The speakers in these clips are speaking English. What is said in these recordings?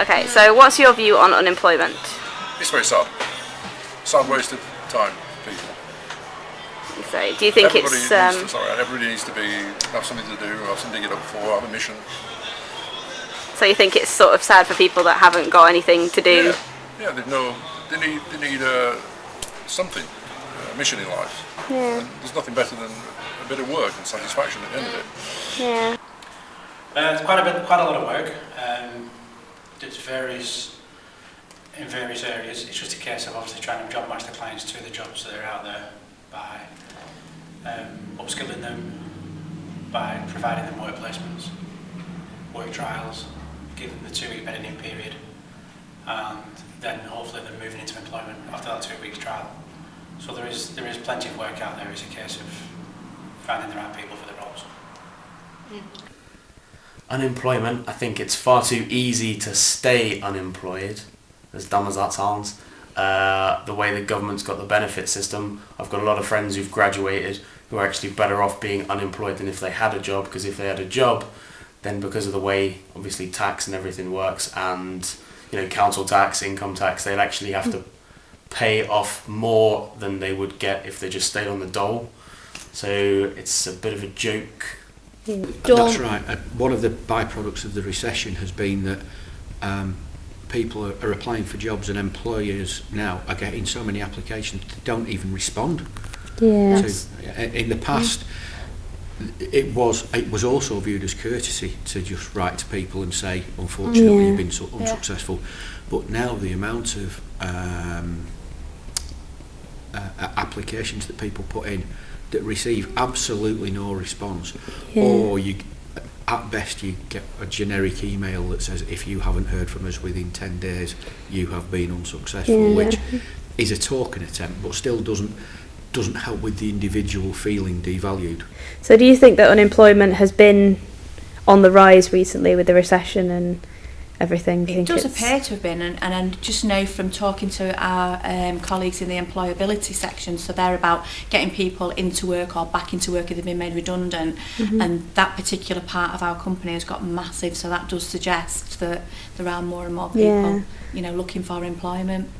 Okay, so what's your view on unemployment? It's very sad. Sad waste of time, people. So, do you think Everybody it's... everybody needs to have something to do, have something to get up for, have a mission. So you think it's sort of sad for people that haven't got anything to do? Yeah, they need something, a mission in life. Yeah. And there's nothing better than a bit of work and satisfaction at the end of it. Yeah. It's quite a lot of work. It varies in various areas. It's just a case of obviously trying to job match the clients to the jobs that are out there by upskilling them, by providing them work placements, work trials, giving them the 2-week bedding in period, and then hopefully they're moving into employment after that 2 weeks trial. So there is plenty of work out there. It's a case of finding the right people for the roles. Unemployment, I think it's far too easy to stay unemployed, as dumb as that sounds. The way the government's got the benefit system, I've got a lot of friends who've graduated who are actually better off being unemployed than if they had a job, because if they had a job, then because of the way obviously tax and everything works, and council tax, income tax, they'd actually have to pay off more than they would get if they just stayed on the dole. So it's a bit of a joke. That's right. One of the byproducts of the recession has been that people are applying for jobs, and employers now are getting so many applications they don't even respond. In the past, it was also viewed as courtesy to just write to people and say, unfortunately, you've been so unsuccessful. But now the amount of applications that people put in that receive absolutely no response, or at best you get a generic email that says, if you haven't heard from us within 10 days, you have been unsuccessful, which is a token attempt, but still doesn't help with the individual feeling devalued. So do you think that unemployment has been on the rise recently with the recession and everything? It does appear to have been, and I just know from talking to our colleagues in the employability section, so they're about getting people into work or back into work if they've been made redundant, and that particular part of our company has got massive, so that does suggest that there are more and more people looking for employment.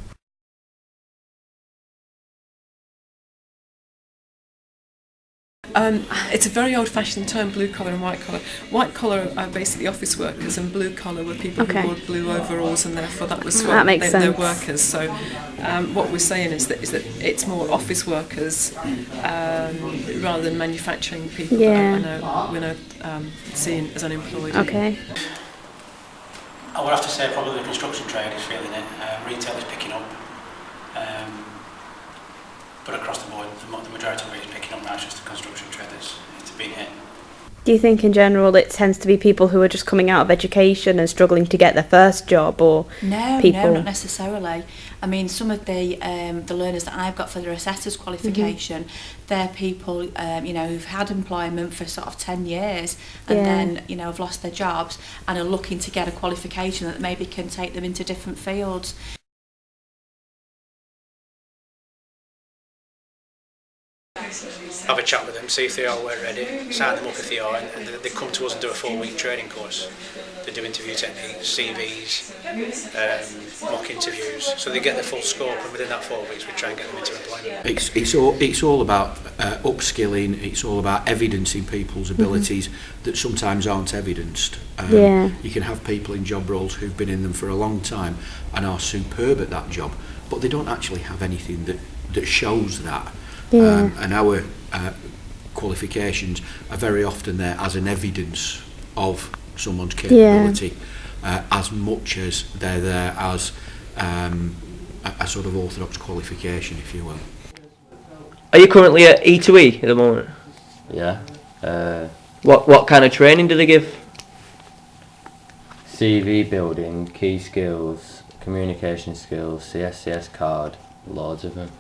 It's a very old-fashioned term, blue collar and white collar. White collar are basically office workers, and blue collar were people who wore blue overalls, and therefore that was what they're workers. So what we're saying is that it's more office workers rather than manufacturing people that we're now seeing as unemployed. Okay. I would have to say probably the construction trade is feeling it. Retail is picking up. But across the board, the majority of it is picking up now. It's just the construction trade that's been hit. Do you think in general it tends to be people who are just coming out of education and struggling to get their first job, or people? No, not necessarily. I mean, some of the learners that I've got for their assessor's qualification, they're people who've had employment for sort of 10 years and then have lost their jobs and are looking to get a qualification that maybe can take them into different fields. Have a chat with them, see if they are ready, sign them up if they are, and they come to us and do a 4-week training course. They do interview techniques, CVs, mock interviews, so they get the full scope, and within that 4 weeks we try and get them into employment. It's all about upskilling. It's all about evidencing people's abilities that sometimes aren't evidenced. You can have people in job roles who've been in them for a long time and are superb at that job, but they don't actually have anything that shows that. And our qualifications are very often there as an evidence of someone's capability, as much as they're there as a sort of orthodox qualification, if you will. Are you currently at E2E at the moment? Yeah. What kind of training do they give? CV building, key skills, communication skills, CSCS card, loads of them.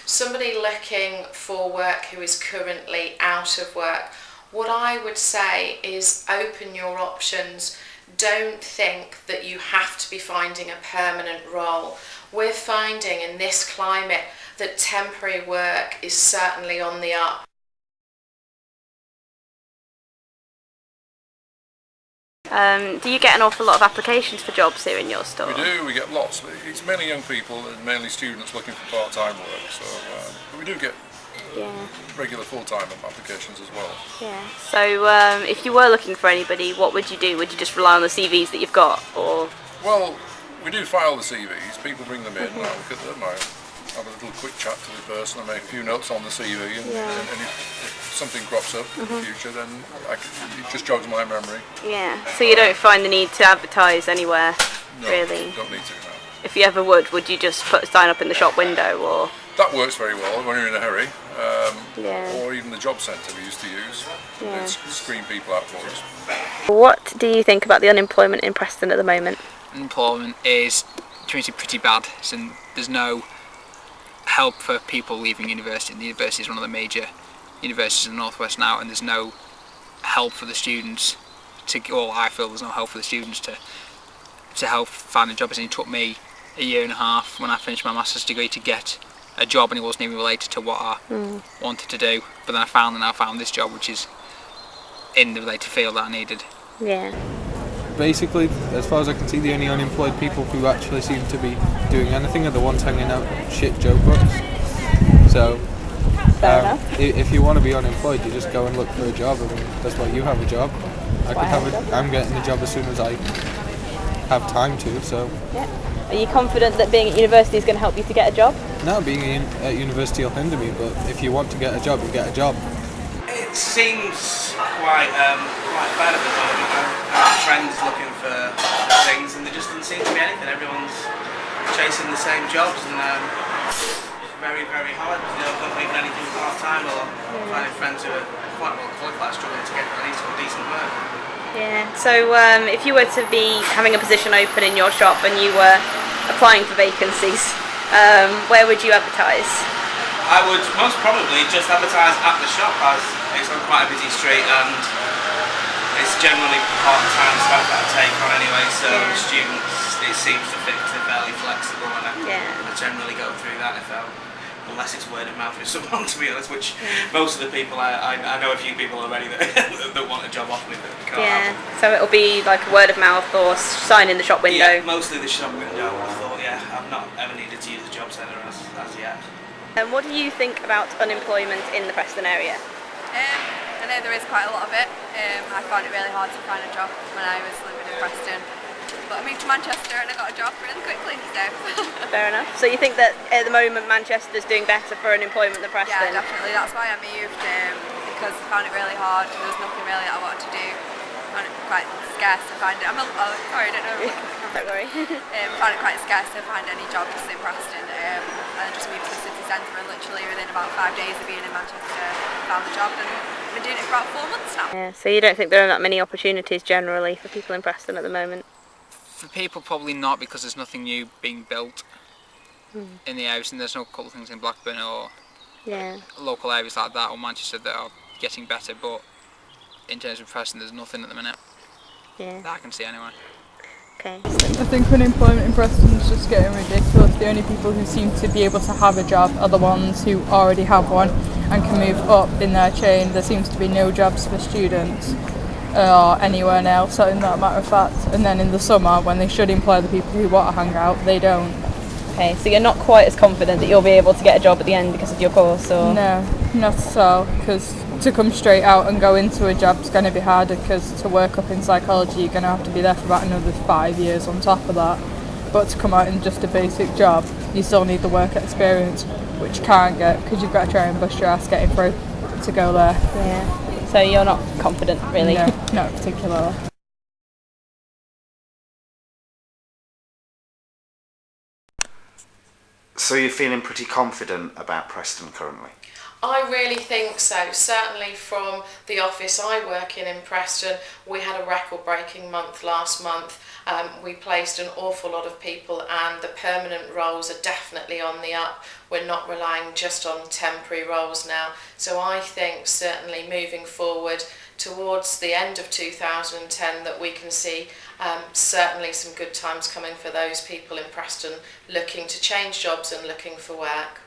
Somebody looking for work who is currently out of work, what I would say is open your options. Don't think that you have to be finding a permanent role. We're finding in this climate that temporary work is certainly on the up. Do you get an awful lot of applications for jobs here in your store? We do, we get lots. It's mainly young people and mainly students looking for part-time work, so but we do get regular full-time applications as well. Yeah. So if you were looking for anybody, what would you do? Would you just rely on the CVs that you've got, or? Well, we do file the CVs, people bring them in, I look at them, I have a little quick chat to the person, I make a few notes on the CV, and if something crops up in the future, then it just jogs my memory. Yeah, so you don't find the need to advertise anywhere, No, really? don't need to, no. If you ever would you just put a sign up in the shop window, or? That works very well when you're in a hurry, or even the job centre we used to use. They'd screen people out for us. What do you think about the unemployment in Preston at the moment? Unemployment is pretty bad, so there's no help for people leaving university. The university is one of the major universities in the northwest now, and there's no help for the students I feel there's no help for the students to help find a job. It took me a year and a half when I finished my master's degree to get a job, and it wasn't even related to what I wanted to do. But then I found this job, which is in the related field that I needed. Yeah. Basically, as far as I can see, the only unemployed people who actually seem to be doing anything are the ones hanging out shit joke books. So, if you want to be unemployed, you just go and look for a job. I mean, that's why you have a job. I'm getting a job as soon as I have time to. So. Yeah. Are you confident that being at university is going to help you to get a job? No, being at university will hinder me. But if you want to get a job, you get a job. It seems quite bad at the moment. I have friends looking for things, and there just doesn't seem to be anything. Everyone's chasing the same jobs, and it's very hard. Not even anything part-time, or finding friends who are quite well qualified, struggling to get any sort of decent work. Yeah. So if you were to be having a position open in your shop and you were applying for vacancies, where would you advertise? I would most probably just advertise at the shop, as it's on quite a busy street and it's generally part-time stuff that I take on anyway, so students, it seems to fit because they're fairly flexible, and I generally go through that unless it's word of mouth with someone, to be honest, which most of the people, I know a few people already that want a job off me that can't have them. So it'll be like word of mouth or sign in the shop window? Yeah, mostly the shop window. I thought, I've not ever needed to use a job centre as yet. And what do you think about unemployment in the Preston area? I know there is quite a lot of it. I found it really hard to find a job when I was living in Preston. But I moved to Manchester and I got a job really quickly, so. Fair enough. So you think that at the moment Manchester's doing better for unemployment than Preston? Yeah, definitely. That's why I moved, because I found it really hard. There was nothing really that I wanted to do. I found it quite scarce to find it. Sorry, I don't know. Don't worry. I found it quite scarce to find any jobs in Preston. And I just moved to the city centre, and literally within about 5 days of being in Manchester, found the job, and I've been doing it for about 4 months now. Yeah, so you don't think there are that many opportunities generally for people in Preston at the moment? For people, probably not, because there's nothing new being built in the house, and there's no couple of things in Blackburn or local areas like that or Manchester that are getting better. But in terms of Preston, there's nothing at the minute that I can see anyway. Okay. I think unemployment in Preston is just getting ridiculous. The only people who seem to be able to have a job are the ones who already have one and can move up in their chain. There seems to be no jobs for students or anywhere else, in that matter of fact. And then in the summer, when they should employ the people who want to hang out, they don't. Okay, so you're not quite as confident that you'll be able to get a job at the end because of your course, or? No, not at all, because to come straight out and go into a job is going to be harder, because to work up in psychology you're going to have to be there for about another 5 years on top of that. But to come out in just a basic job, you still need the work experience, which you can't get because you've got to try and bust your ass getting through to go there. Yeah, so you're not confident really? No, not particularly. So you're feeling pretty confident about Preston currently? I really think so. Certainly from the office I work in Preston, we had a record-breaking month last month. We placed an awful lot of people, and the permanent roles are definitely on the up. We're not relying just on temporary roles now. So I think certainly moving forward towards the end of 2010 that we can see certainly some good times coming for those people in Preston looking to change jobs and looking for work.